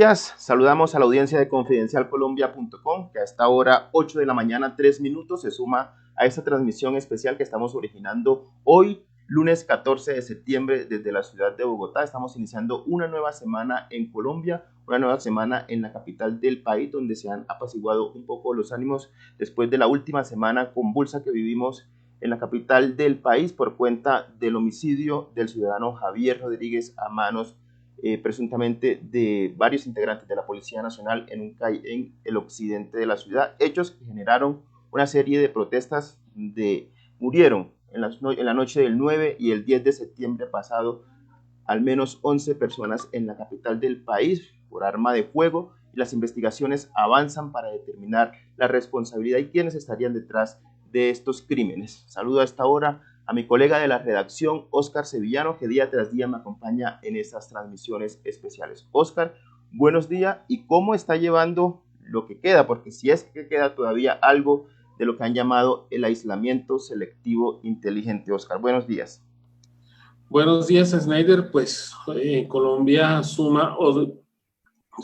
días, saludamos a la audiencia de confidencialcolombia.com que a esta hora 8 de la mañana 3 minutos se suma a esta transmisión especial que estamos originando hoy, lunes 14 de septiembre desde la ciudad de Bogotá. Estamos iniciando una nueva semana en Colombia, una nueva semana en la capital del país, donde se han apaciguado un poco los ánimos después de la última semana convulsa que vivimos en la capital del país por cuenta del homicidio del ciudadano Javier Rodríguez a manos presuntamente de varios integrantes de la Policía Nacional en un CAI en el occidente de la ciudad, hechos que generaron una serie de protestas murieron en la noche del 9 y el 10 de septiembre pasado al menos 11 personas en la capital del país por arma de fuego, y las investigaciones avanzan para determinar la responsabilidad y quiénes estarían detrás de estos crímenes. Saludo a esta hora a mi colega de la redacción, Óscar Sevillano, que día tras día me acompaña en estas transmisiones especiales. Óscar, buenos días, ¿y cómo está llevando lo que queda? Porque si es que queda todavía algo de lo que han llamado el aislamiento selectivo inteligente. Óscar, buenos días. Buenos días, Snyder. Pues Colombia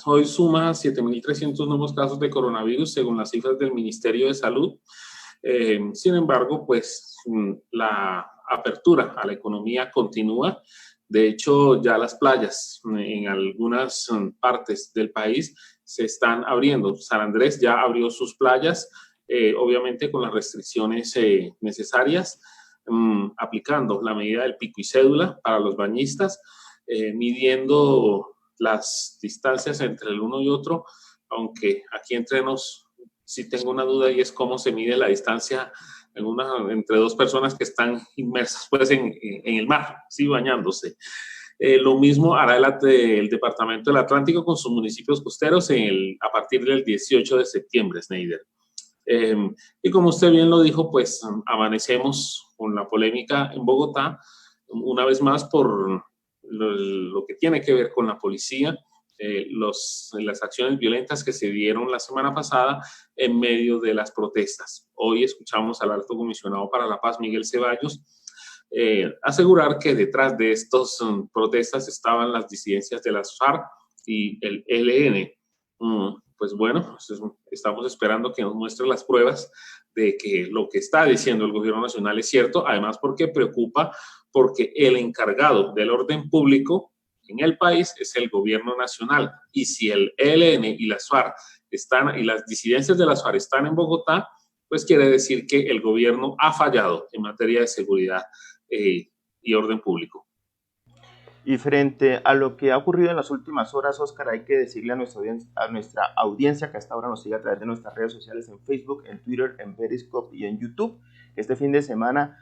hoy suma 7.300 nuevos casos de coronavirus según las cifras del Ministerio de Salud. Sin embargo, pues la apertura a la economía continúa. De hecho, ya las playas en algunas partes del país se están abriendo. San Andrés ya abrió sus playas, obviamente con las restricciones necesarias, aplicando la medida del pico y cédula para los bañistas, midiendo las distancias entre el uno y otro, aunque aquí entre nos sí tengo una duda, y es cómo se mide la distancia entre dos personas que están inmersas pues, en el mar, ¿sí? Bañándose. Lo mismo hará el Departamento del Atlántico con sus municipios costeros a partir del 18 de septiembre, Snyder. Y como usted bien lo dijo, pues amanecemos con la polémica en Bogotá, una vez más por lo que tiene que ver con la policía, las acciones violentas que se dieron la semana pasada en medio de las protestas. Hoy escuchamos al Alto Comisionado para la Paz, Miguel Ceballos, asegurar que detrás de estas protestas estaban las disidencias de las FARC y el ELN. Pues bueno, estamos esperando que nos muestre las pruebas de que lo que está diciendo el gobierno nacional es cierto, además porque preocupa, porque el encargado del orden público en el país es el gobierno nacional, y si el ELN y las FARC y las disidencias de las FARC están en Bogotá, pues quiere decir que el gobierno ha fallado en materia de seguridad y orden público. Y frente a lo que ha ocurrido en las últimas horas, Óscar, hay que decirle a nuestra audiencia que hasta ahora nos sigue a través de nuestras redes sociales en Facebook, en Twitter, en Periscope y en YouTube. Este fin de semana,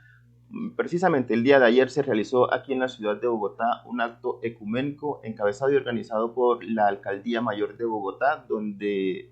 precisamente el día de ayer, se realizó aquí en la ciudad de Bogotá un acto ecuménico encabezado y organizado por la Alcaldía Mayor de Bogotá, donde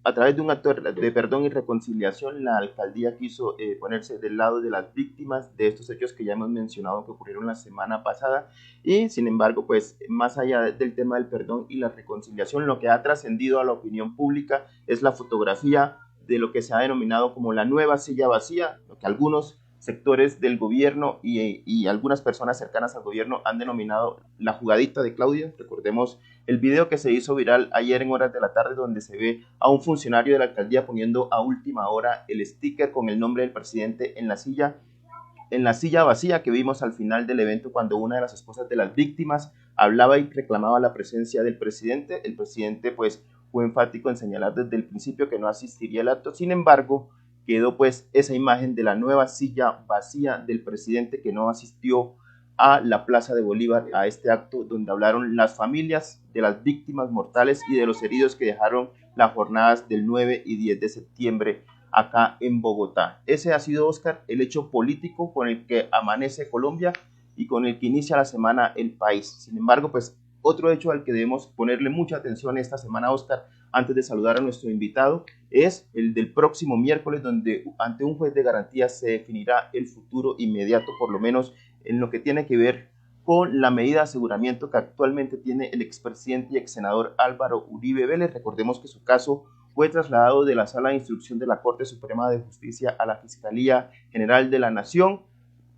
a través de un acto de perdón y reconciliación, la alcaldía quiso ponerse del lado de las víctimas de estos hechos que ya hemos mencionado que ocurrieron la semana pasada, y sin embargo, pues más allá del tema del perdón y la reconciliación, lo que ha trascendido a la opinión pública es la fotografía de lo que se ha denominado como la nueva silla vacía, lo que algunos sectores del gobierno y algunas personas cercanas al gobierno han denominado la jugadita de Claudia. Recordemos el video que se hizo viral ayer en horas de la tarde, donde se ve a un funcionario de la alcaldía poniendo a última hora el sticker con el nombre del presidente en la silla vacía que vimos al final del evento, cuando una de las esposas de las víctimas hablaba y reclamaba la presencia del presidente. El presidente pues fue enfático en señalar desde el principio que no asistiría al acto. Sin embargo, quedó pues esa imagen de la nueva silla vacía del presidente que no asistió a la Plaza de Bolívar, a este acto donde hablaron las familias de las víctimas mortales y de los heridos que dejaron las jornadas del 9 y 10 de septiembre acá en Bogotá. Ese ha sido, Óscar, el hecho político con el que amanece Colombia y con el que inicia la semana el país. Sin embargo, pues otro hecho al que debemos ponerle mucha atención esta semana, Óscar, antes de saludar a nuestro invitado, es el del próximo miércoles, donde ante un juez de garantía se definirá el futuro inmediato, por lo menos en lo que tiene que ver con la medida de aseguramiento que actualmente tiene el expresidente y exsenador Álvaro Uribe Vélez. Recordemos que su caso fue trasladado de la Sala de Instrucción de la Corte Suprema de Justicia a la Fiscalía General de la Nación,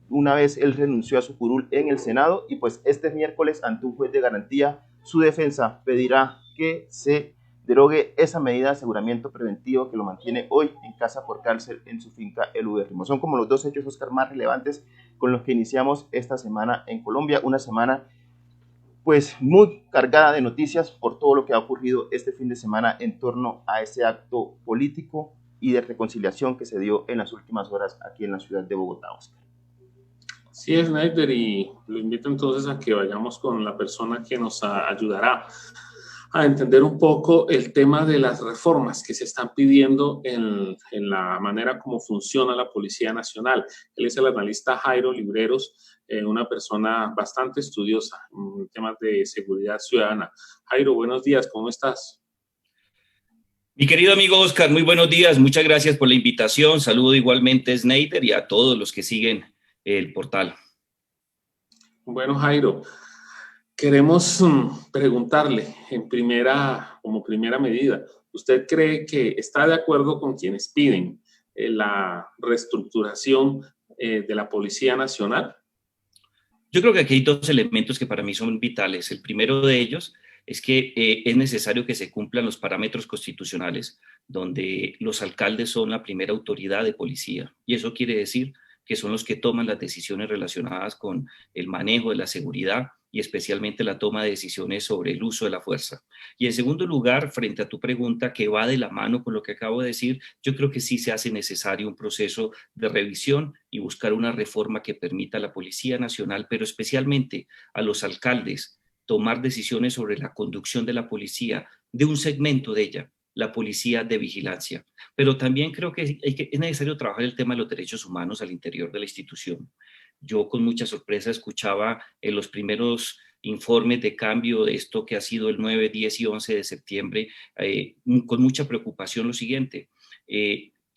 una vez él renunció a su curul en el Senado, y pues este miércoles ante un juez de garantía su defensa pedirá que se derogue esa medida de aseguramiento preventivo que lo mantiene hoy en casa por cárcel en su finca El Ubérrimo. Son como los dos hechos, Oscar, más relevantes con los que iniciamos esta semana en Colombia, una semana pues muy cargada de noticias por todo lo que ha ocurrido este fin de semana en torno a ese acto político y de reconciliación que se dio en las últimas horas aquí en la ciudad de Bogotá, Oscar. Sí, Snyder, y lo invito entonces a que vayamos con la persona que nos ayudará a entender un poco el tema de las reformas que se están pidiendo en la manera como funciona la Policía Nacional. Él es el analista Jairo Libreros, una persona bastante estudiosa en temas de seguridad ciudadana. Jairo, buenos días, ¿cómo estás? Mi querido amigo Oscar, muy buenos días, muchas gracias por la invitación. Saludo igualmente a Snyder y a todos los que siguen el portal. Bueno, Jairo, queremos preguntarle como primera medida, ¿usted cree que está de acuerdo con quienes piden la reestructuración de la Policía Nacional? Yo creo que aquí hay dos elementos que para mí son vitales. El primero de ellos es que es necesario que se cumplan los parámetros constitucionales, donde los alcaldes son la primera autoridad de policía. Y eso quiere decir que son los que toman las decisiones relacionadas con el manejo de la seguridad y especialmente la toma de decisiones sobre el uso de la fuerza. Y en segundo lugar, frente a tu pregunta que va de la mano con lo que acabo de decir, yo creo que sí se hace necesario un proceso de revisión y buscar una reforma que permita a la Policía Nacional, pero especialmente a los alcaldes, tomar decisiones sobre la conducción de la policía, de un segmento de ella, la policía de vigilancia. Pero también creo que es necesario trabajar el tema de los derechos humanos al interior de la institución. Yo con mucha sorpresa escuchaba en los primeros informes de cambio de esto que ha sido el 9, 10 y 11 de septiembre, con mucha preocupación lo siguiente.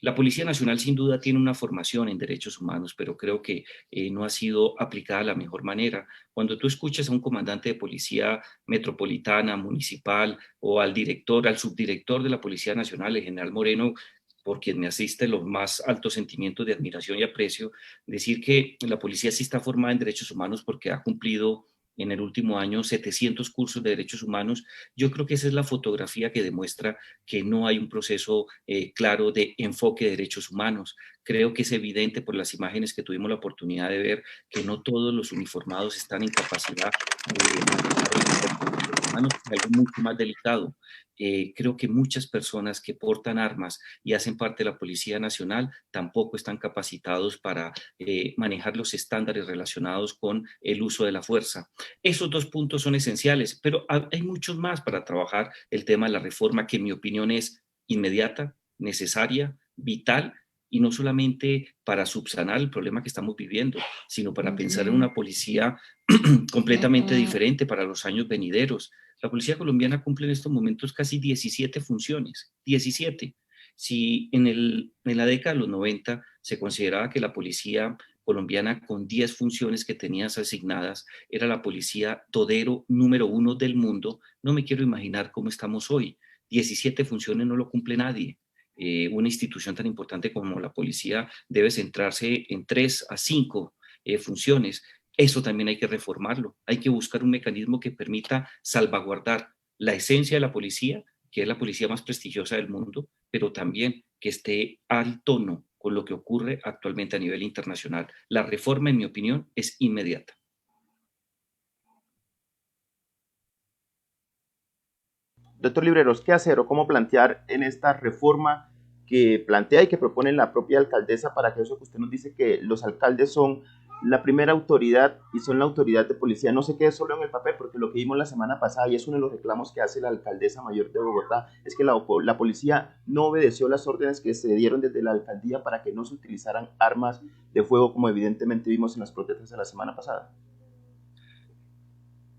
La Policía Nacional sin duda tiene una formación en derechos humanos, pero creo que no ha sido aplicada de la mejor manera. Cuando tú escuchas a un comandante de policía metropolitana, municipal, o al director, al subdirector de la Policía Nacional, el general Moreno, por quien me asiste los más altos sentimientos de admiración y aprecio, decir que la policía sí está formada en derechos humanos porque ha cumplido en el último año 700 cursos de derechos humanos. Yo creo que esa es la fotografía que demuestra que no hay un proceso claro de enfoque de derechos humanos. Creo que es evidente por las imágenes que tuvimos la oportunidad de ver que no todos los uniformados están en capacidad de manejar derechos humanos, es algo mucho más delicado. Creo que muchas personas que portan armas y hacen parte de la Policía Nacional tampoco están capacitados para manejar los estándares relacionados con el uso de la fuerza. Esos dos puntos son esenciales, pero hay muchos más para trabajar el tema de la reforma que en mi opinión es inmediata, necesaria, vital, y no solamente para subsanar el problema que estamos viviendo, sino para pensar en una policía completamente diferente para los años venideros. La policía colombiana cumple en estos momentos casi 17 funciones, 17. Si en la década de los 90 se consideraba que la policía colombiana con 10 funciones que tenías asignadas era la policía todero número 1 del mundo, no me quiero imaginar cómo estamos hoy. 17 funciones no lo cumple nadie. Una institución tan importante como la policía debe centrarse en 3 a 5 funciones. Eso también hay que reformarlo. Hay que buscar un mecanismo que permita salvaguardar la esencia de la policía, que es la policía más prestigiosa del mundo, pero también que esté al tono con lo que ocurre actualmente a nivel internacional. La reforma, en mi opinión, es inmediata. Doctor Libreros, ¿qué hacer o cómo plantear en esta reforma que plantea y que propone la propia alcaldesa para que eso que usted nos dice que los alcaldes son la primera autoridad y son la autoridad de policía, no se quede solo en el papel, porque lo que vimos la semana pasada y es uno de los reclamos que hace la alcaldesa mayor de Bogotá, es que la policía no obedeció las órdenes que se dieron desde la alcaldía para que no se utilizaran armas de fuego, como evidentemente vimos en las protestas de la semana pasada.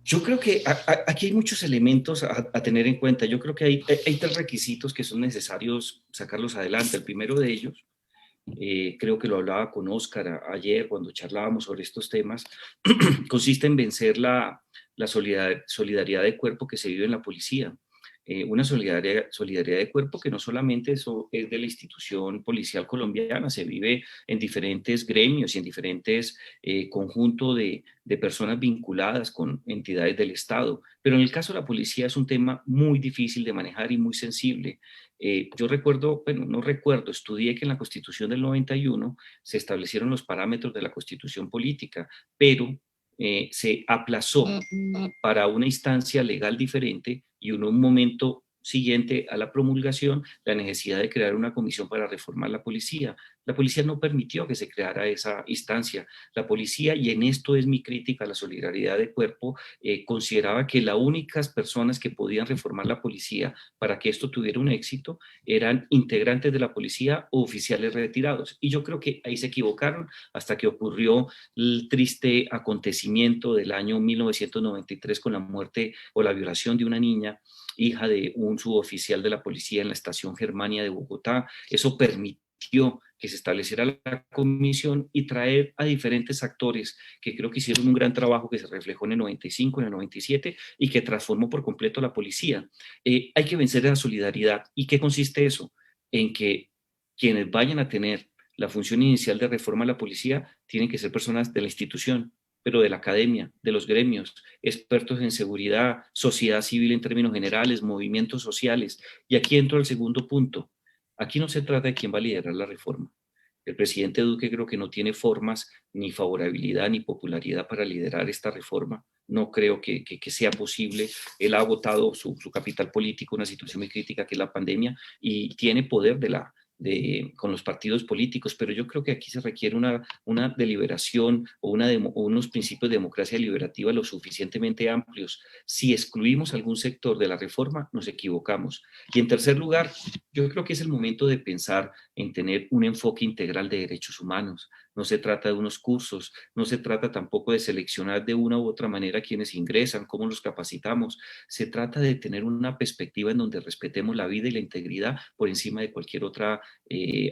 Yo creo que aquí hay muchos elementos a tener en cuenta. Yo creo que hay 3 requisitos que son necesarios sacarlos adelante. El primero de ellos, creo que lo hablaba con Oscar ayer cuando charlábamos sobre estos temas, consiste en vencer la solidaridad de cuerpo que se vive en la policía. una solidaridad de cuerpo que no solamente eso es de la institución policial colombiana, se vive en diferentes gremios y en diferentes conjuntos de personas vinculadas con entidades del Estado. Pero en el caso de la policía es un tema muy difícil de manejar y muy sensible. Yo recuerdo, bueno, no recuerdo, estudié que en la Constitución del 91 se establecieron los parámetros de la Constitución política, pero se aplazó para una instancia legal diferente y en un momento siguiente a la promulgación la necesidad de crear una comisión para reformar la policía. La policía no permitió que se creara esa instancia. La policía, y en esto es mi crítica a la solidaridad de cuerpo, consideraba que las únicas personas que podían reformar la policía para que esto tuviera un éxito eran integrantes de la policía o oficiales retirados. Y yo creo que ahí se equivocaron hasta que ocurrió el triste acontecimiento del año 1993 con la muerte o la violación de una niña, hija de un suboficial de la policía en la estación Germania de Bogotá. Eso permitió que se estableciera la comisión y traer a diferentes actores que creo que hicieron un gran trabajo que se reflejó en el 95, en el 97 y que transformó por completo la policía. Hay que vencer la solidaridad. ¿Y qué consiste eso? En que quienes vayan a tener la función inicial de reforma de la policía tienen que ser personas de la institución, pero de la academia, de los gremios, expertos en seguridad, sociedad civil en términos generales, movimientos sociales. Y aquí entro al segundo punto. Aquí no se trata de quién va a liderar la reforma. El presidente Duque creo que no tiene formas, ni favorabilidad, ni popularidad para liderar esta reforma. No creo que sea posible. Él ha agotado su capital político, una situación muy crítica que es la pandemia, y tiene poder con los partidos políticos, pero yo creo que aquí se requiere una deliberación o unos principios de democracia deliberativa lo suficientemente amplios. Si excluimos algún sector de la reforma, nos equivocamos. Y en tercer lugar, yo creo que es el momento de pensar en tener un enfoque integral de derechos humanos. No se trata de unos cursos, no se trata tampoco de seleccionar de una u otra manera quienes ingresan, cómo los capacitamos. Se trata de tener una perspectiva en donde respetemos la vida y la integridad por encima de cualquier otra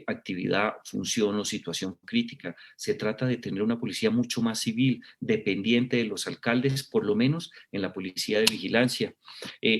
actividad, función o situación crítica. Se trata de tener una policía mucho más civil, dependiente de los alcaldes, por lo menos en la policía de vigilancia.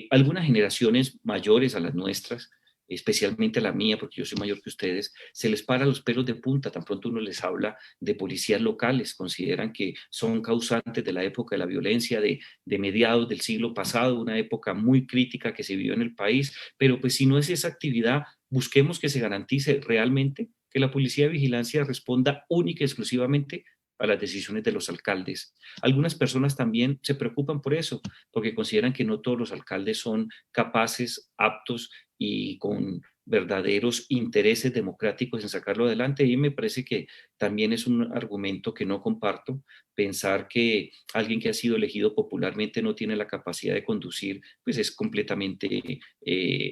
Algunas generaciones mayores a las nuestras, especialmente a la mía, porque yo soy mayor que ustedes, se les para los pelos de punta tan pronto uno les habla de policías locales, consideran que son causantes de la época de la violencia de mediados del siglo pasado, una época muy crítica que se vivió en el país, pero pues si no es esa actividad, busquemos que se garantice realmente que la policía de vigilancia responda única y exclusivamente a las decisiones de los alcaldes. Algunas personas también se preocupan por eso, porque consideran que no todos los alcaldes son capaces, aptos y con verdaderos intereses democráticos en sacarlo adelante. Y me parece que también es un argumento que no comparto, pensar que alguien que ha sido elegido popularmente no tiene la capacidad de conducir, pues es completamente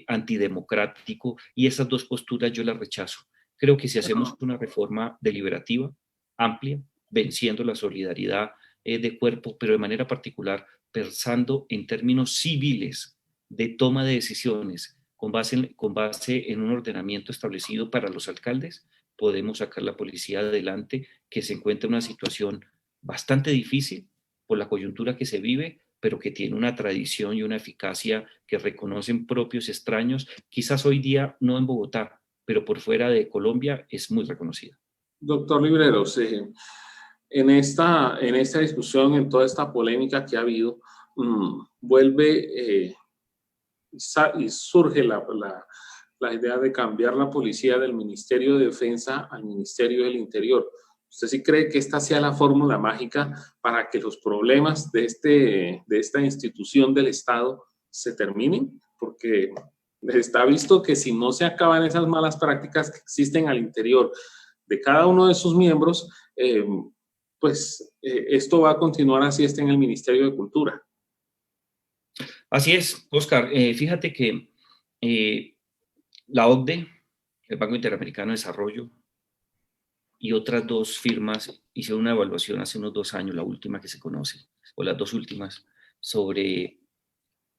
antidemocrático, y esas dos posturas yo las rechazo. Creo que si hacemos una reforma deliberativa, amplia, venciendo la solidaridad de cuerpo, pero de manera particular pensando en términos civiles de toma de decisiones con base en un ordenamiento establecido para los alcaldes, podemos sacar la policía adelante, que se encuentra en una situación bastante difícil por la coyuntura que se vive, pero que tiene una tradición y una eficacia que reconocen propios extraños, quizás hoy día no en Bogotá, pero por fuera de Colombia es muy reconocida. Doctor Libreros, en esta discusión, en toda esta polémica que ha habido, vuelve y surge la idea de cambiar la policía del Ministerio de Defensa al Ministerio del Interior. ¿Usted sí cree que esta sea la fórmula mágica para que los problemas de esta institución del Estado se terminen? Porque está visto que si no se acaban esas malas prácticas que existen al interior de cada uno de sus miembros, esto va a continuar así en el Ministerio de Cultura. Así es, Oscar. Fíjate que la OCDE, el Banco Interamericano de Desarrollo, y otras dos firmas hicieron una evaluación hace unos 2 años, la última que se conoce, o las dos últimas, sobre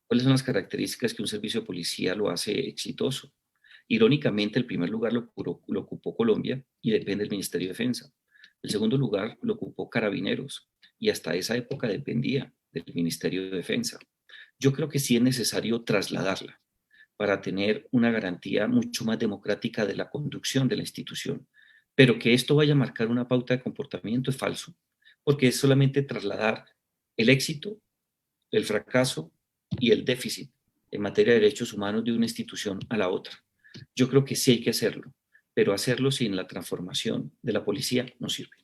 cuáles son las características que un servicio de policía lo hace exitoso. Irónicamente, el primer lugar lo ocupó Colombia y depende del Ministerio de Defensa. El segundo lugar lo ocupó Carabineros y hasta esa época dependía del Ministerio de Defensa. Yo creo que sí es necesario trasladarla. para tener una garantía mucho más democrática de la conducción de la institución. Pero que esto vaya a marcar una pauta de comportamiento es falso, porque es solamente trasladar el éxito, el fracaso y el déficit en materia de derechos humanos de una institución a la otra. Yo creo que sí hay que hacerlo, pero hacerlo sin la transformación de la policía no sirve.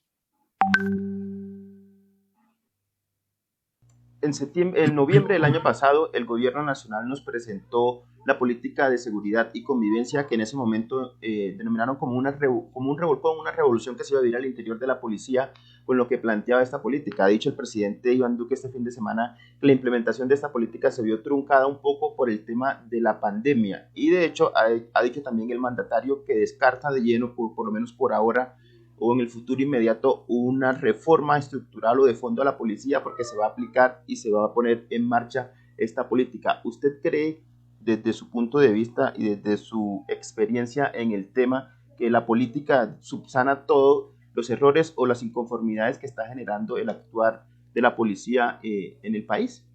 En noviembre del año pasado, el gobierno nacional nos presentó la política de seguridad y convivencia que en ese momento denominaron como una revolución que se iba a vivir al interior de la policía con lo que planteaba esta política. Ha dicho el presidente Iván Duque este fin de semana que la implementación de esta política se vio truncada un poco por el tema de la pandemia y de hecho ha dicho también el mandatario que descarta de lleno, por lo menos por ahora, o en el futuro inmediato una reforma estructural o de fondo a la policía porque se va a aplicar y se va a poner en marcha esta política. ¿Usted cree desde su punto de vista y desde su experiencia en el tema que la política subsana todos los errores o las inconformidades que está generando el actuar de la policía en el país?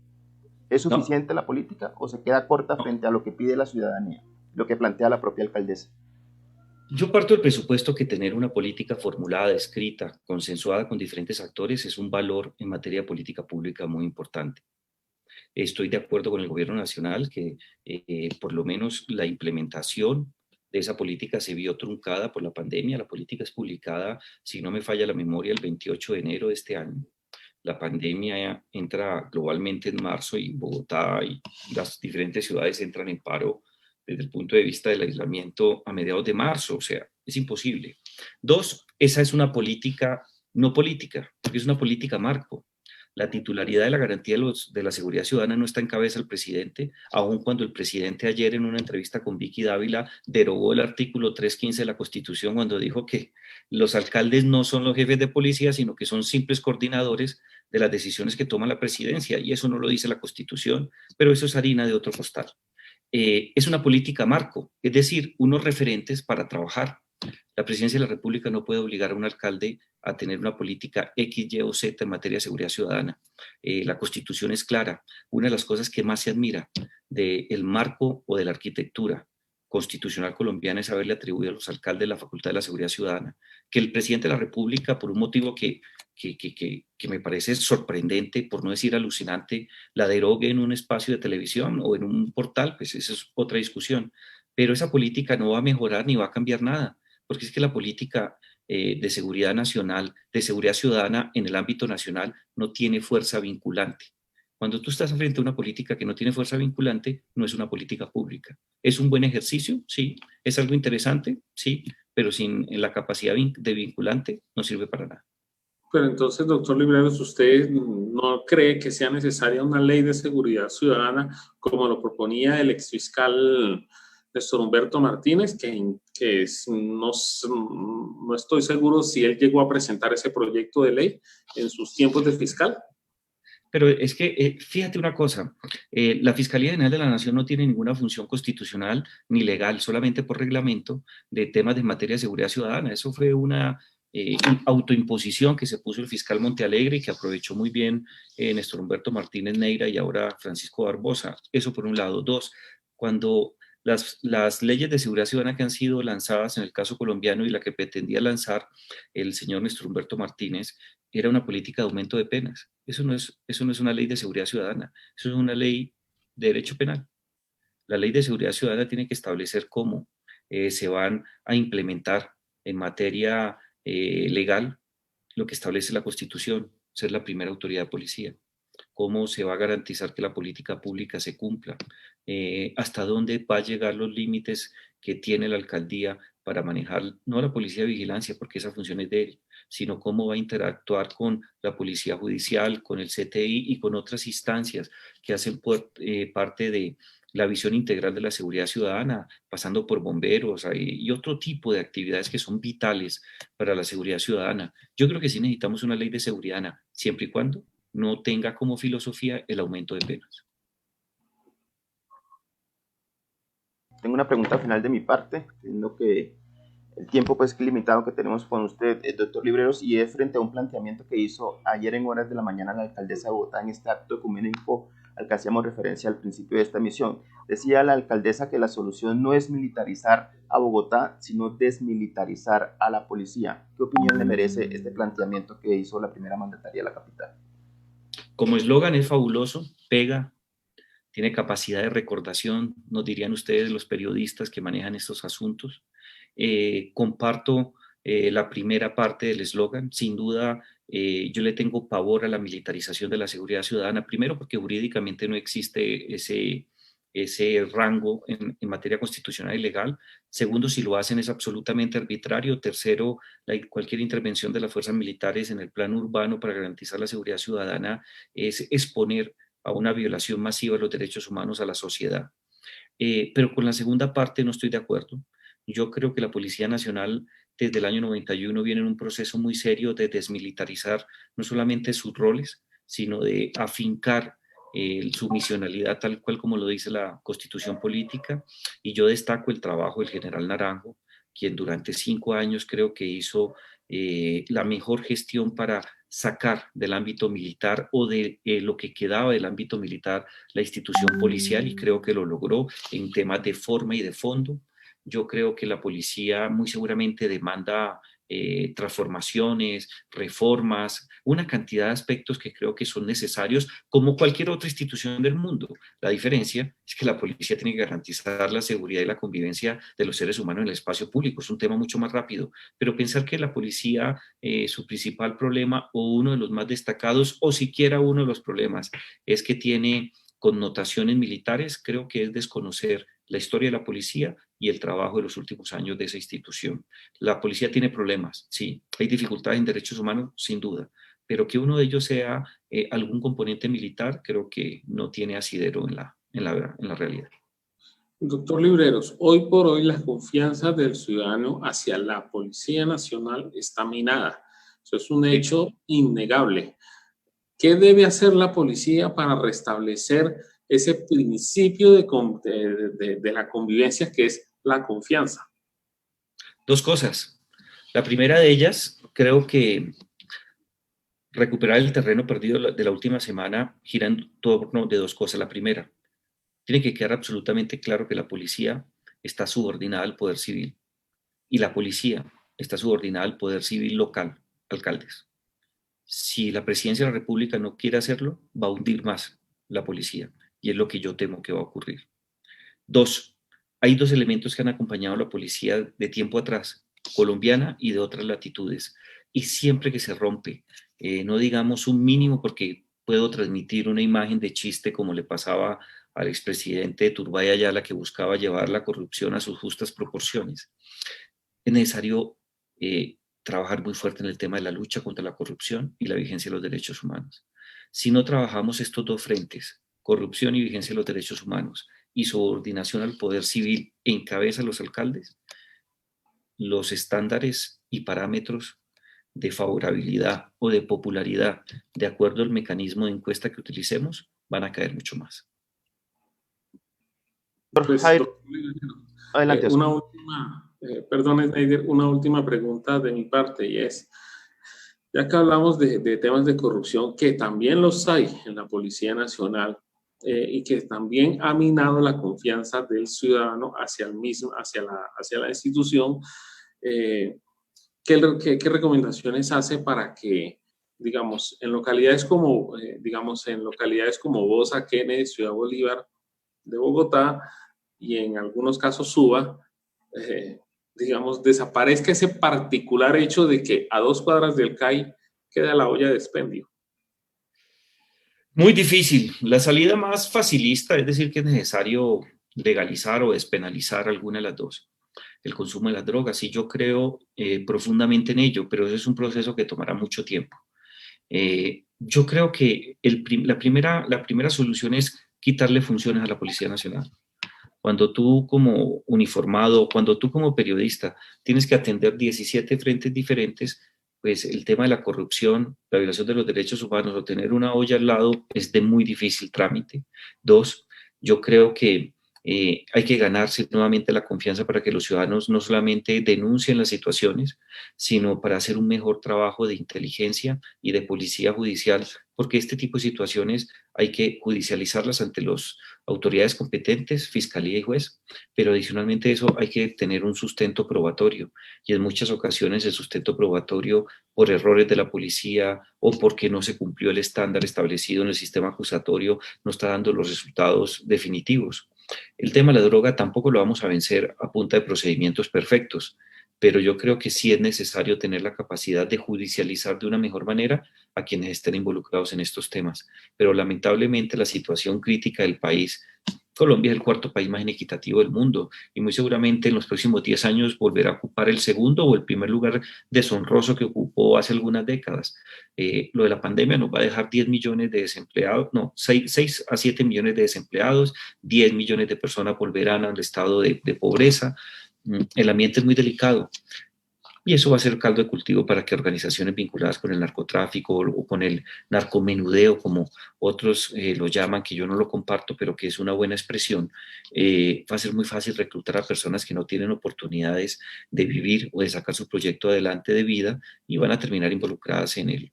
¿Es suficiente la política o se queda corta frente a lo que pide la ciudadanía, lo que plantea la propia alcaldesa? Yo parto del presupuesto que tener una política formulada, escrita, consensuada con diferentes actores es un valor en materia de política pública muy importante. Estoy de acuerdo con el gobierno nacional que por lo menos la implementación de esa política se vio truncada por la pandemia. La política es publicada, si no me falla la memoria, el 28 de enero de este año. La pandemia entra globalmente en marzo y Bogotá y las diferentes ciudades entran en paro desde el punto de vista del aislamiento a mediados de marzo, o sea, es imposible. Dos, esa es una política no política, porque es una política marco. La titularidad de la garantía de la seguridad ciudadana no está en cabeza del presidente, aun cuando el presidente ayer en una entrevista con Vicky Dávila derogó el artículo 315 de la Constitución cuando dijo que los alcaldes no son los jefes de policía, sino que son simples coordinadores de las decisiones que toma la presidencia, y eso no lo dice la Constitución, pero eso es harina de otro costal. Es una política marco, es decir, unos referentes para trabajar. La presidencia de la República no puede obligar a un alcalde a tener una política X, Y o Z en materia de seguridad ciudadana. La Constitución es clara. Una de las cosas que más se admira del marco o de la arquitectura constitucional colombiana es haberle atribuido a los alcaldes la facultad de la seguridad ciudadana. Que el presidente de la República, por un motivo que me parece sorprendente, por no decir alucinante, la derogue en un espacio de televisión o en un portal, pues esa es otra discusión. Pero esa política no va a mejorar ni va a cambiar nada, porque es que la política de seguridad nacional, de seguridad ciudadana en el ámbito nacional, no tiene fuerza vinculante. Cuando tú estás frente a una política que no tiene fuerza vinculante, no es una política pública. ¿Es un buen ejercicio? Sí. ¿Es algo interesante? Sí. Pero sin la capacidad de vinculante no sirve para nada. Pero entonces, doctor Libreros, ¿usted no cree que sea necesaria una ley de seguridad ciudadana como lo proponía el exfiscal Néstor Humberto Martínez, no estoy seguro si él llegó a presentar ese proyecto de ley en sus tiempos de fiscal? Pero es que, fíjate una cosa, la Fiscalía General de la Nación no tiene ninguna función constitucional ni legal, solamente por reglamento de temas de materia de seguridad ciudadana. Eso fue una autoimposición que se puso el fiscal Montealegre y que aprovechó muy bien Néstor Humberto Martínez Neira y ahora Francisco Barbosa. Eso por un lado. Dos, cuando las leyes de seguridad ciudadana que han sido lanzadas en el caso colombiano y la que pretendía lanzar el señor Néstor Humberto Martínez era una política de aumento de penas. Eso no es una ley de seguridad ciudadana, eso es una ley de derecho penal. La ley de seguridad ciudadana tiene que establecer cómo se van a implementar en materia legal lo que establece la Constitución, ser la primera autoridad de policía. Cómo se va a garantizar que la política pública se cumpla, hasta dónde va a llegar los límites que tiene la alcaldía para manejar, no la policía de vigilancia, porque esa función es de él, sino cómo va a interactuar con la policía judicial, con el CTI y con otras instancias que hacen parte de la visión integral de la seguridad ciudadana, pasando por bomberos y otro tipo de actividades que son vitales para la seguridad ciudadana. Yo creo que sí necesitamos una ley de seguridad, siempre y cuando no tenga como filosofía el aumento de penas. Tengo una pregunta final de mi parte, viendo que el tiempo pues limitado que tenemos con usted, el doctor Libreros, y es frente a un planteamiento que hizo ayer en horas de la mañana la alcaldesa de Bogotá en este acto ecuménico al que hacíamos referencia al principio de esta emisión. Decía la alcaldesa que la solución no es militarizar a Bogotá, sino desmilitarizar a la policía. ¿Qué opinión le merece este planteamiento que hizo la primera mandataria de la capital? Como eslogan es fabuloso, pega, tiene capacidad de recordación, nos dirían ustedes los periodistas que manejan estos asuntos. Comparto la primera parte del eslogan. Sin duda, yo le tengo pavor a la militarización de la seguridad ciudadana. Primero, porque jurídicamente no existe ese rango en materia constitucional y legal. Segundo, si lo hacen es absolutamente arbitrario. Tercero, cualquier intervención de las fuerzas militares en el plano urbano para garantizar la seguridad ciudadana es exponer a una violación masiva de los derechos humanos a la sociedad. Pero con la segunda parte no estoy de acuerdo. Yo creo que la Policía Nacional desde el año 91 viene en un proceso muy serio de desmilitarizar no solamente sus roles, sino de afincar su misionalidad tal cual como lo dice la Constitución Política. Y yo destaco el trabajo del general Naranjo, quien durante 5 años creo que hizo la mejor gestión para sacar del ámbito militar o de lo que quedaba del ámbito militar la institución policial, y creo que lo logró en temas de forma y de fondo. Yo creo que la policía muy seguramente demanda transformaciones, reformas, una cantidad de aspectos que creo que son necesarios como cualquier otra institución del mundo. La diferencia es que la policía tiene que garantizar la seguridad y la convivencia de los seres humanos en el espacio público. Es un tema mucho más rápido, pero pensar que la policía, su principal problema o uno de los más destacados o siquiera uno de los problemas es que tiene connotaciones militares, creo que es desconocer la historia de la policía y el trabajo de los últimos años de esa institución. La policía tiene problemas, sí, hay dificultades en derechos humanos, sin duda, pero que uno de ellos sea algún componente militar, creo que no tiene asidero en la realidad. Doctor Libreros, hoy por hoy la confianza del ciudadano hacia la Policía Nacional está minada. Eso es un hecho innegable. ¿Qué debe hacer la policía para restablecer ese principio de la convivencia que es la confianza? Dos cosas. La primera de ellas, creo que recuperar el terreno perdido de la última semana gira en torno de dos cosas. La primera, tiene que quedar absolutamente claro que la policía está subordinada al poder civil y la policía está subordinada al poder civil local, alcaldes. Si la presidencia de la República no quiere hacerlo, va a hundir más la policía y es lo que yo temo que va a ocurrir. Dos, hay dos elementos que han acompañado a la policía de tiempo atrás, colombiana y de otras latitudes, y siempre que se rompe, no digamos un mínimo, porque puedo transmitir una imagen de chiste como le pasaba al expresidente Turbay Ayala, que buscaba llevar la corrupción a sus justas proporciones. Es necesario trabajar muy fuerte en el tema de la lucha contra la corrupción y la vigencia de los derechos humanos. Si no trabajamos estos dos frentes, corrupción y vigencia de los derechos humanos, y subordinación al poder civil en cabeza de los alcaldes, los estándares y parámetros de favorabilidad o de popularidad, de acuerdo al mecanismo de encuesta que utilicemos, van a caer mucho más. Pues, adelante. Una última, perdón, Schneider, una última pregunta de mi parte, y es, ya que hablamos de temas de corrupción, que también los hay en la Policía Nacional, y que también ha minado la confianza del ciudadano hacia el mismo, hacia la institución, ¿qué recomendaciones hace para que, digamos, en localidades como Bosa, Kennedy, Ciudad Bolívar de Bogotá, y en algunos casos Suba, digamos, desaparezca ese particular hecho de que a 2 cuadras del CAI queda la olla de expendio? Muy difícil. La salida más facilista es decir que es necesario legalizar o despenalizar alguna de las dos. El consumo de las drogas, y yo creo profundamente en ello, pero eso es un proceso que tomará mucho tiempo. Yo creo que la primera solución es quitarle funciones a la Policía Nacional. Cuando tú como uniformado, cuando tú como periodista tienes que atender 17 frentes diferentes, pues el tema de la corrupción, la violación de los derechos humanos o tener una olla al lado es de muy difícil trámite. Dos, yo creo que hay que ganarse nuevamente la confianza para que los ciudadanos no solamente denuncien las situaciones, sino para hacer un mejor trabajo de inteligencia y de policía judicial porque este tipo de situaciones hay que judicializarlas ante las autoridades competentes, fiscalía y juez, pero adicionalmente a eso hay que tener un sustento probatorio, y en muchas ocasiones el sustento probatorio por errores de la policía o porque no se cumplió el estándar establecido en el sistema acusatorio no está dando los resultados definitivos. El tema de la droga tampoco lo vamos a vencer a punta de procedimientos perfectos, pero yo creo que sí es necesario tener la capacidad de judicializar de una mejor manera a quienes estén involucrados en estos temas. Pero lamentablemente la situación crítica del país, Colombia es el cuarto país más inequitativo del mundo y muy seguramente en los próximos 10 años volverá a ocupar el segundo o el primer lugar deshonroso que ocupó hace algunas décadas. Lo de la pandemia nos va a dejar 10 millones de desempleados, no, 6 a 7 millones de desempleados, 10 millones de personas volverán al estado de pobreza. El ambiente es muy delicado y eso va a ser caldo de cultivo para que organizaciones vinculadas con el narcotráfico o con el narcomenudeo, como otros lo llaman, que yo no lo comparto, pero que es una buena expresión, va a ser muy fácil reclutar a personas que no tienen oportunidades de vivir o de sacar su proyecto adelante de vida y van a terminar involucradas en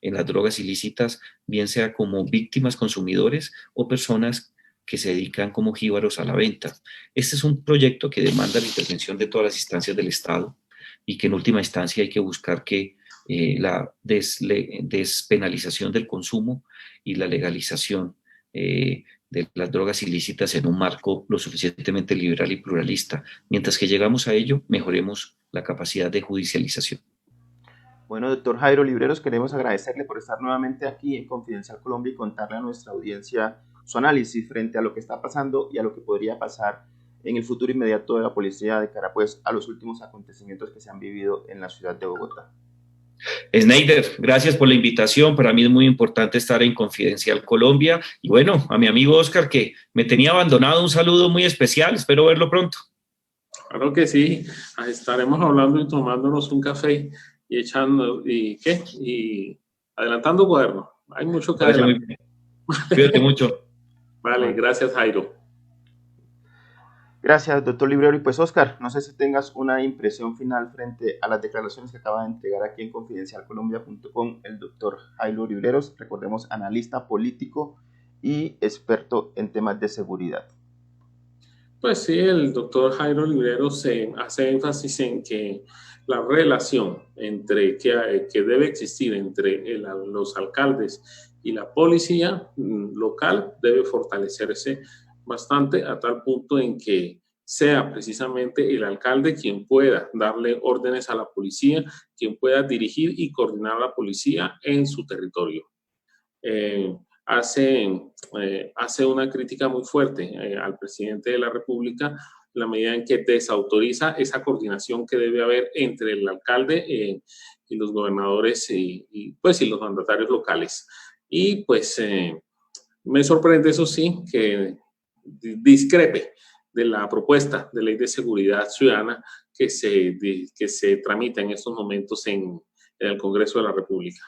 las drogas ilícitas, bien sea como víctimas consumidores o personas que se dedican como jíbaros a la venta. Este es un proyecto que demanda la intervención de todas las instancias del Estado y que en última instancia hay que buscar que la despenalización del consumo y la legalización de las drogas ilícitas en un marco lo suficientemente liberal y pluralista. Mientras que llegamos a ello, mejoremos la capacidad de judicialización. Bueno, doctor Jairo Libreros, queremos agradecerle por estar nuevamente aquí en Confidencial Colombia y contarle a nuestra audiencia su análisis frente a lo que está pasando y a lo que podría pasar en el futuro inmediato de la policía de cara pues a los últimos acontecimientos que se han vivido en la ciudad de Bogotá. Sneider, gracias por la invitación. Para mí es muy importante estar en Confidencial Colombia. Y bueno, a mi amigo Oscar, que me tenía abandonado, un saludo muy especial. Espero verlo pronto. Claro que sí. Estaremos hablando y tomándonos un café y echando, y adelantando cuaderno. Hay mucho que adelantar. Muy bien. Cuídate mucho. Vale, gracias, Jairo. Gracias, doctor Librero. Y pues, Oscar, no sé si tengas una impresión final frente a las declaraciones que acaba de entregar aquí en confidencialcolombia.com el doctor Jairo Libreros, recordemos, analista político y experto en temas de seguridad. Pues sí, el doctor Jairo Libreros se hace énfasis en que la relación que debe existir entre los alcaldes y la policía local debe fortalecerse bastante a tal punto en que sea precisamente el alcalde quien pueda darle órdenes a la policía, quien pueda dirigir y coordinar a la policía en su territorio. Hace una crítica muy fuerte al presidente de la República en la medida en que desautoriza esa coordinación que debe haber entre el alcalde y los gobernadores y los mandatarios locales. Y pues me sorprende, eso sí, que discrepe de la propuesta de ley de seguridad ciudadana que se tramita en estos momentos en el Congreso de la República.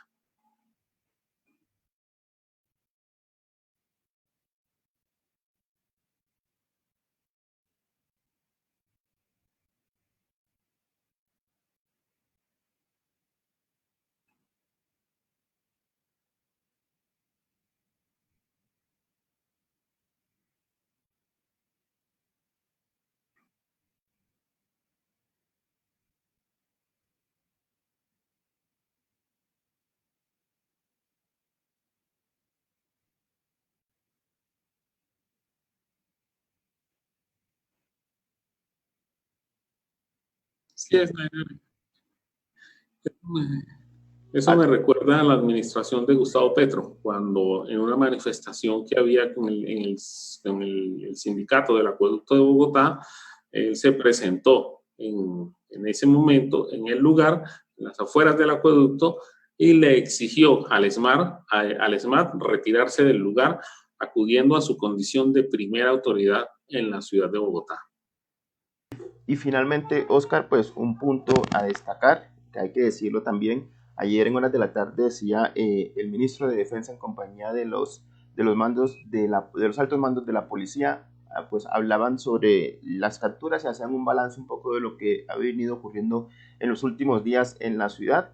Sí, eso me recuerda a la administración de Gustavo Petro, cuando en una manifestación que había en el sindicato del acueducto de Bogotá, él se presentó en ese momento en el lugar, en las afueras del acueducto, y le exigió al SMAT retirarse del lugar, acudiendo a su condición de primera autoridad en la ciudad de Bogotá. Y finalmente, Oscar, pues un punto a destacar, que hay que decirlo también, ayer en horas de la tarde decía el ministro de Defensa en compañía de los mandos de los altos mandos de la policía, pues hablaban sobre las capturas y hacían un balance un poco de lo que ha venido ocurriendo en los últimos días en la ciudad,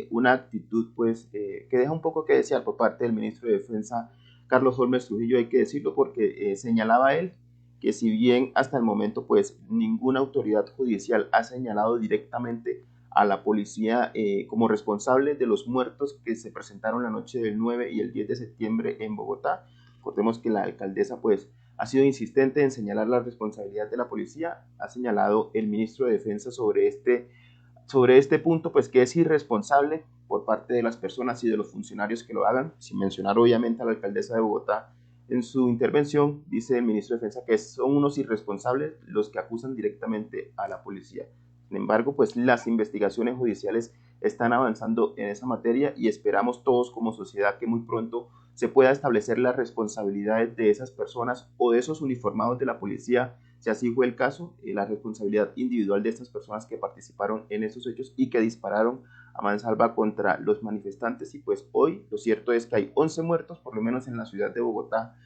una actitud pues que deja un poco que desear por parte del ministro de Defensa, Carlos Holmes Trujillo, hay que decirlo, porque señalaba él que si bien hasta el momento pues ninguna autoridad judicial ha señalado directamente a la policía como responsable de los muertos que se presentaron la noche del 9 y el 10 de septiembre en Bogotá. Recordemos que la alcaldesa pues ha sido insistente en señalar la responsabilidad de la policía. Ha señalado el ministro de Defensa sobre este punto, pues que es irresponsable por parte de las personas y de los funcionarios que lo hagan, sin mencionar obviamente a la alcaldesa de Bogotá. En su intervención dice el ministro de Defensa que son unos irresponsables los que acusan directamente a la policía. Sin embargo, pues las investigaciones judiciales están avanzando en esa materia y esperamos todos como sociedad que muy pronto se pueda establecer las responsabilidades de esas personas o de esos uniformados de la policía, si así fue el caso, la responsabilidad individual de estas personas que participaron en esos hechos y que dispararon a mansalva contra los manifestantes. Y pues hoy lo cierto es que hay 11 muertos, por lo menos en la ciudad de Bogotá,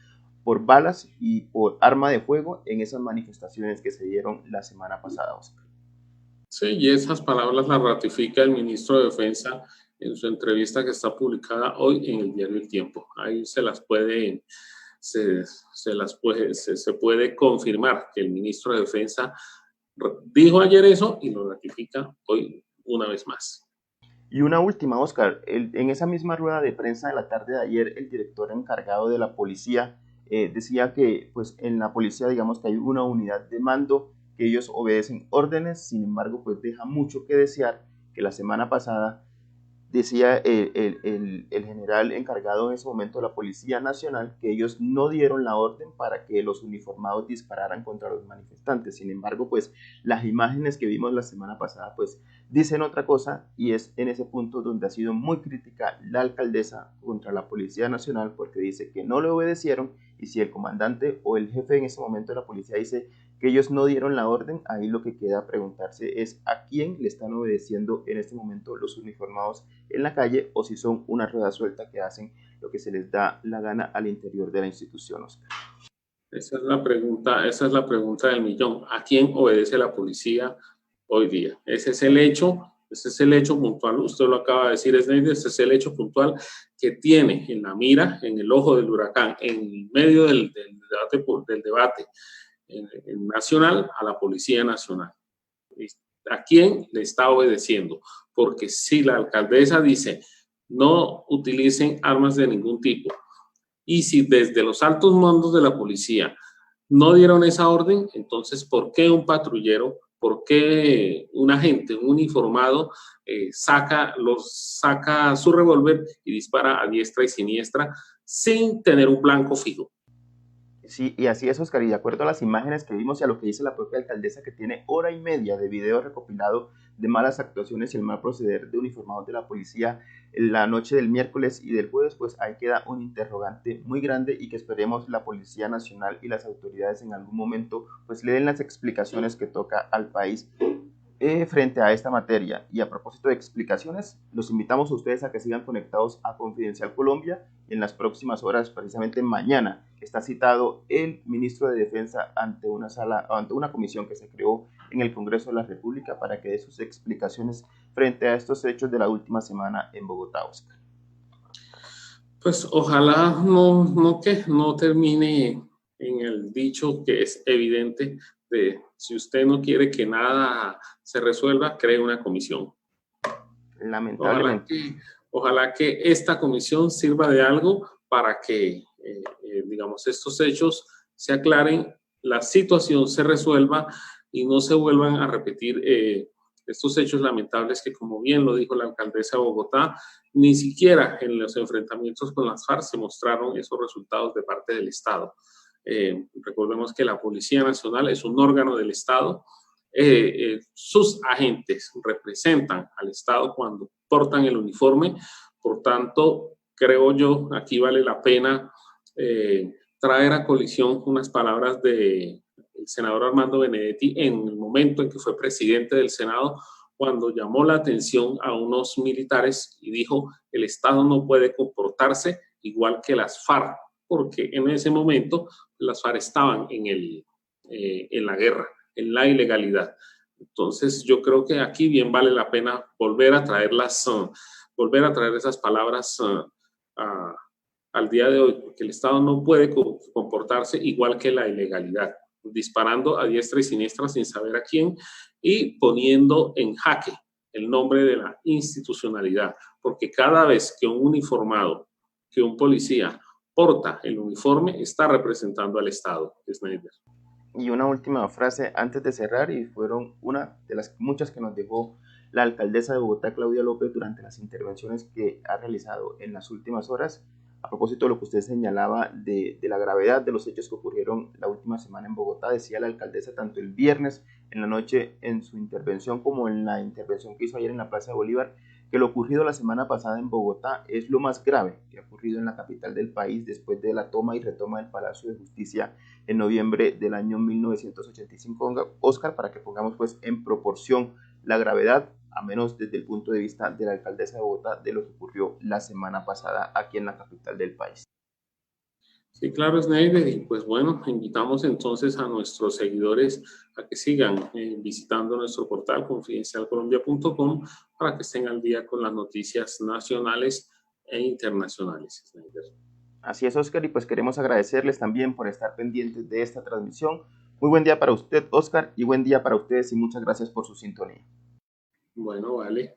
por balas y por arma de fuego en esas manifestaciones que se dieron la semana pasada, Oscar. Sí, y esas palabras las ratifica el ministro de Defensa en su entrevista que está publicada hoy en el diario El Tiempo. Ahí se puede confirmar que el ministro de Defensa dijo ayer eso y lo ratifica hoy una vez más. Y una última, Oscar, en esa misma rueda de prensa de la tarde de ayer, el director encargado de la policía decía que pues en la policía digamos que hay una unidad de mando, que ellos obedecen órdenes, sin embargo pues deja mucho que desear, que la semana pasada decía el general encargado en ese momento de la Policía Nacional que ellos no dieron la orden para que los uniformados dispararan contra los manifestantes. Sin embargo, pues las imágenes que vimos la semana pasada pues dicen otra cosa, y es en ese punto donde ha sido muy crítica la alcaldesa contra la Policía Nacional, porque dice que no le obedecieron, y si el comandante o el jefe en ese momento de la policía dice que ellos no dieron la orden, ahí lo que queda preguntarse es a quién le están obedeciendo en este momento los uniformados en la calle, o si son una rueda suelta que hacen lo que se les da la gana al interior de la institución, Oscar. Esa es la pregunta del millón. ¿A quién obedece la policía hoy día? Ese es el hecho puntual. Usted lo acaba de decir, Sneider, ese es el hecho puntual que tiene en la mira, en el ojo del huracán, en medio del debate nacional, a la Policía Nacional. ¿A quién le está obedeciendo? Porque si la alcaldesa dice no utilicen armas de ningún tipo, y si desde los altos mandos de la policía no dieron esa orden, entonces ¿por qué un patrullero, por qué un agente, un uniformado saca su revólver y dispara a diestra y siniestra sin tener un blanco fijo? Sí, y así es, Oscar, y de acuerdo a las imágenes que vimos y a lo que dice la propia alcaldesa, que tiene hora y media de video recopilado de malas actuaciones y el mal proceder de uniformados de la policía en la noche del miércoles y del jueves, pues ahí queda un interrogante muy grande, y que esperemos la Policía Nacional y las autoridades en algún momento pues le den las explicaciones que toca al país frente a esta materia. Y a propósito de explicaciones, los invitamos a ustedes a que sigan conectados a Confidencial Colombia. En las próximas horas, precisamente mañana, está citado el ministro de Defensa ante una comisión que se creó en el Congreso de la República para que dé sus explicaciones frente a estos hechos de la última semana en Bogotá, Oscar. Pues ojalá no termine en el dicho que es evidente de si usted no quiere que nada se resuelva, cree una comisión. Lamentablemente. Ojalá que esta comisión sirva de algo para que, digamos, estos hechos se aclaren, la situación se resuelva y no se vuelvan a repetir estos hechos lamentables que, como bien lo dijo la alcaldesa de Bogotá, ni siquiera en los enfrentamientos con las FARC se mostraron esos resultados de parte del Estado. Recordemos que la Policía Nacional es un órgano del Estado. Sus agentes representan al Estado cuando portan el uniforme. Por tanto, creo yo, aquí vale la pena traer a colisión unas palabras del senador Armando Benedetti en el momento en que fue presidente del Senado, cuando llamó la atención a unos militares y dijo: el Estado no puede comportarse igual que las FARC, porque en ese momento las FARC estaban en la guerra, en la ilegalidad. Entonces, yo creo que aquí bien vale la pena volver a volver a traer esas palabras al día de hoy, porque el Estado no puede comportarse igual que la ilegalidad, disparando a diestra y siniestra sin saber a quién y poniendo en jaque el nombre de la institucionalidad, porque cada vez que un uniformado, que un policía porta el uniforme, está representando al Estado, Snyder. Y una última frase antes de cerrar, y fueron una de las muchas que nos dejó la alcaldesa de Bogotá, Claudia López, durante las intervenciones que ha realizado en las últimas horas, a propósito de lo que usted señalaba de la gravedad de los hechos que ocurrieron la última semana en Bogotá. Decía la alcaldesa tanto el viernes en la noche en su intervención como en la intervención que hizo ayer en la Plaza de Bolívar, que lo ocurrido la semana pasada en Bogotá es lo más grave que ha ocurrido en la capital del país después de la toma y retoma del Palacio de Justicia en noviembre del año 1985. Oscar, para que pongamos pues en proporción la gravedad, a menos desde el punto de vista de la alcaldesa de Bogotá, de lo que ocurrió la semana pasada aquí en la capital del país. Sí, claro, Snyder, y pues bueno, invitamos entonces a nuestros seguidores a que sigan visitando nuestro portal confidencialcolombia.com para que estén al día con las noticias nacionales e internacionales, Snyder. Así es, Oscar, y pues queremos agradecerles también por estar pendientes de esta transmisión. Muy buen día para usted, Oscar, y buen día para ustedes, y muchas gracias por su sintonía. Bueno, vale.